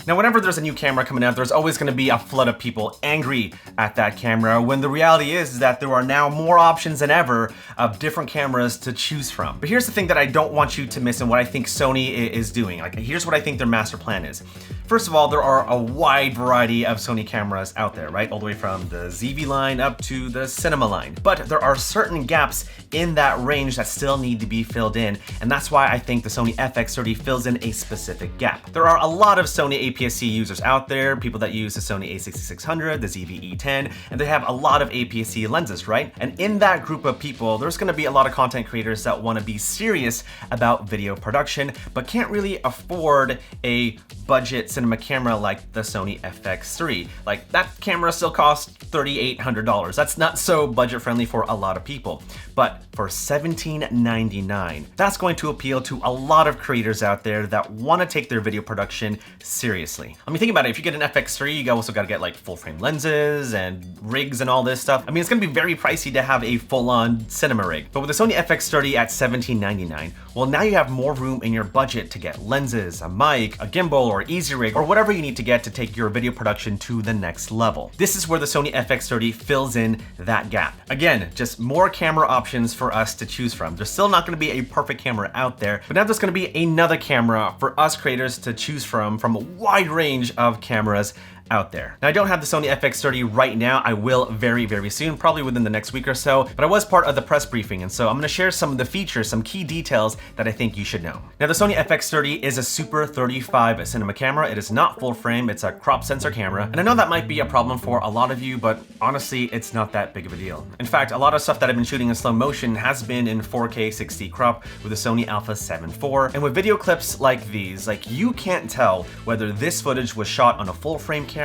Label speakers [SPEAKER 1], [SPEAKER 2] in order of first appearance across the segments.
[SPEAKER 1] Now, whenever there's a new camera coming out, there's always going to be a flood of people angry at that camera, when the reality is that there are now more options than ever of different cameras to choose from. But here's the thing that I don't want you to miss and what I think Sony is doing. Like, here's what I think their master plan is. First of all, there are a wide variety of Sony cameras out there, right? All the way from the ZV line up to the Cinema line. But there are certain gaps in that range that still need to be filled in, and that's why I think the Sony FX30 fills in a specific gap. There are a lot of Sony APS-C users out there, people that use the Sony a6600, the ZV-E10, and they have a lot of APS-C lenses, right? And in that group of people, there's gonna be a lot of content creators that wanna be serious about video production, but can't really afford a budget cinema camera like the Sony FX30. Like, that camera still costs $3,800. That's not so budget friendly for a lot of people. But for $17.99, that's going to appeal to a lot of creators out there that want to take their video production seriously. I mean, think about it. If you get an FX3, you also got to get like full frame lenses and rigs and all this stuff. I mean, it's going to be very pricey to have a full-on cinema rig. But with the Sony FX30 at $17.99, well, now you have more room in your budget to get lenses, a mic, a gimbal, or easy rig, or whatever you need to get to take your video production to the next level. This is where the Sony FX30 fills in that gap. Again, just more camera options for us to choose from. There's still not going to be a perfect camera out there, but now there's going to be another camera for us creators to choose from a wide range of cameras out there. Now, I don't have the Sony FX30 right now. I will very, very soon, probably within the next week or so, but I was part of the press briefing, and so I'm gonna share some of the features, some key details that I think you should know. Now, the Sony FX30 is a Super 35 cinema camera. It is not full frame, it's a crop sensor camera, and I know that might be a problem for a lot of you, but honestly, it's not that big of a deal. In fact, a lot of stuff that I've been shooting in slow motion has been in 4K 60 crop with the Sony Alpha 7 IV, and with video clips like these, like, you can't tell whether this footage was shot on a full frame camera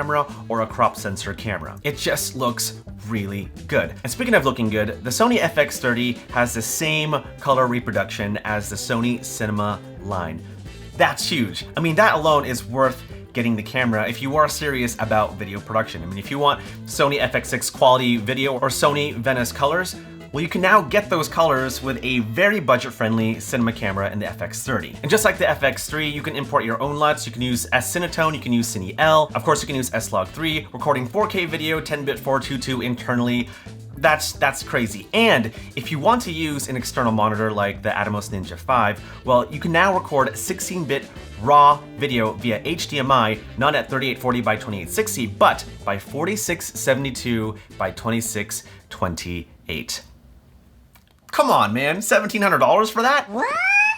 [SPEAKER 1] or a crop sensor camera. It just looks really good. And speaking of looking good, the Sony FX30 has the same color reproduction as the Sony Cinema line. That's huge. I mean, that alone is worth getting the camera if you are serious about video production. I mean, if you want Sony FX6 quality video or Sony Venice colors, well, you can now get those colors with a very budget-friendly cinema camera in the FX30. And just like the FX3, you can import your own LUTs. You can use S-Cinetone, you can use Cine-L. Of course, you can use S-Log3, recording 4K video, 10-bit 422 internally. That's crazy. And if you want to use an external monitor like the Atomos Ninja 5, well, you can now record 16-bit raw video via HDMI, not at 3840 by 2860, but by 4672 by 2628. Come on, man, $1,700 for that? What?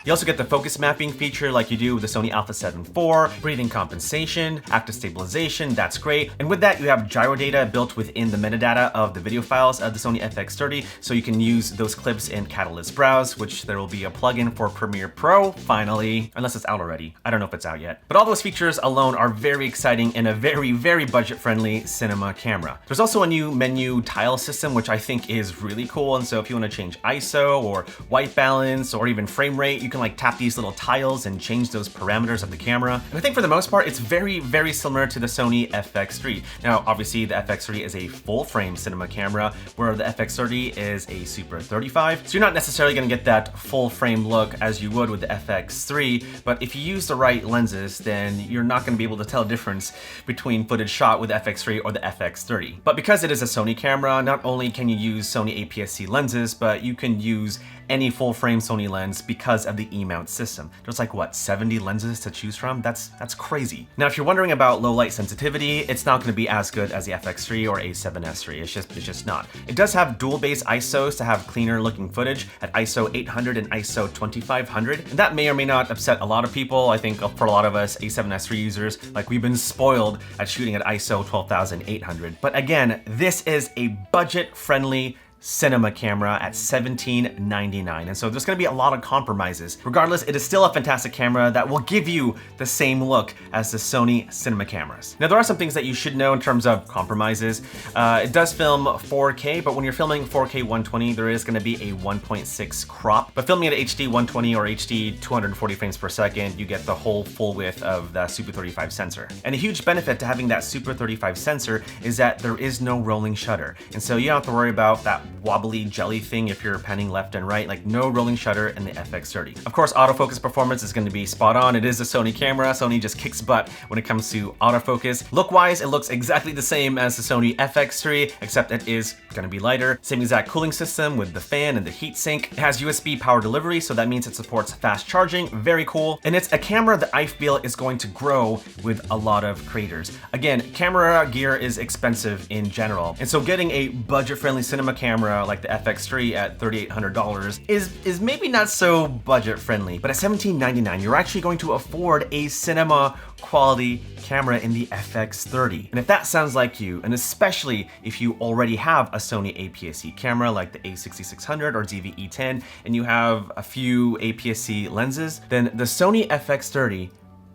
[SPEAKER 1] You also get the focus mapping feature like you do with the Sony Alpha 7 IV, breathing compensation, active stabilization, that's great. And with that, you have gyro data built within the metadata of the video files of the Sony FX30, so you can use those clips in Catalyst Browse, which there will be a plugin for Premiere Pro, finally, unless it's out already. I don't know if it's out yet. But all those features alone are very exciting in a very, very budget-friendly cinema camera. There's also a new menu tile system, which I think is really cool, and so if you want to change ISO or white balance or even frame rate, you can like tap these little tiles and change those parameters of the camera. And I think for the most part, it's very, very similar to the Sony FX3. Now, obviously the FX3 is a full frame cinema camera, where the FX30 is a Super 35. So you're not necessarily gonna get that full frame look as you would with the FX3, but if you use the right lenses, then you're not gonna be able to tell the difference between footage shot with the FX3 or the FX30. But because it is a Sony camera, not only can you use Sony APS-C lenses, but you can use any full frame Sony lens because of the E-mount system. There's like, what, 70 lenses to choose from? That's crazy. Now, if you're wondering about low light sensitivity, it's not gonna be as good as the FX3 or A7S III. It's just not. It does have dual base ISOs to have cleaner looking footage at ISO 800 and ISO 2500. And that may or may not upset a lot of people. I think for a lot of us A7S III users, like, we've been spoiled at shooting at ISO 12800. But again, this is a budget-friendly cinema camera at $17.99, and so there's going to be a lot of compromises. Regardless, it is still a fantastic camera that will give you the same look as the Sony cinema cameras. Now, there are some things that you should know in terms of compromises. It does film 4K, but when you're filming 4K 120, there is going to be a 1.6 crop. But filming at HD 120 or HD 240 frames per second, you get the whole full width of the Super 35 sensor. And a huge benefit to having that Super 35 sensor is that there is no rolling shutter, and so you don't have to worry about that wobbly jelly thing if you're panning left and right, like no rolling shutter in the FX30. Of course, autofocus performance is going to be spot on. It is a Sony camera. Sony just kicks butt when it comes to autofocus. Look-wise, it looks exactly the same as the Sony FX30, except it is going to be lighter. Same exact cooling system with the fan and the heat sink. It has USB power delivery, so that means it supports fast charging. Very cool. And it's a camera that I feel is going to grow with a lot of creators. Again, camera gear is expensive in general, and so getting a budget-friendly cinema camera like the FX3 at $3,800 is maybe not so budget-friendly, but at $1,799, you're actually going to afford a cinema quality camera in the FX30. And if that sounds like you, and especially if you already have a Sony APS-C camera like the a6600 or ZV-E10, and you have a few APS-C lenses, then the Sony FX30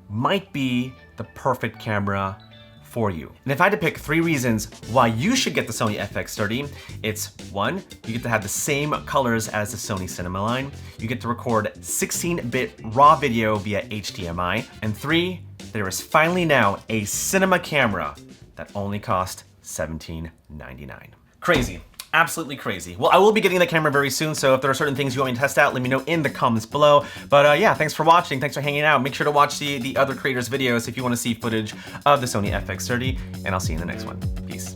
[SPEAKER 1] might be the perfect camera for you. And if I had to pick 3 reasons why you should get the Sony FX30, it's 1, you get to have the same colors as the Sony Cinema line, you get to record 16-bit RAW video via HDMI, and 3, there is finally now a cinema camera that only cost $17.99. Crazy. Absolutely crazy. Well, I will be getting the camera very soon, so if there are certain things you want me to test out, let me know in the comments below. But yeah, thanks for watching, thanks for hanging out. Make sure to watch the other creators' videos if you want to see footage of the Sony FX30, and I'll see you in the next one. Peace.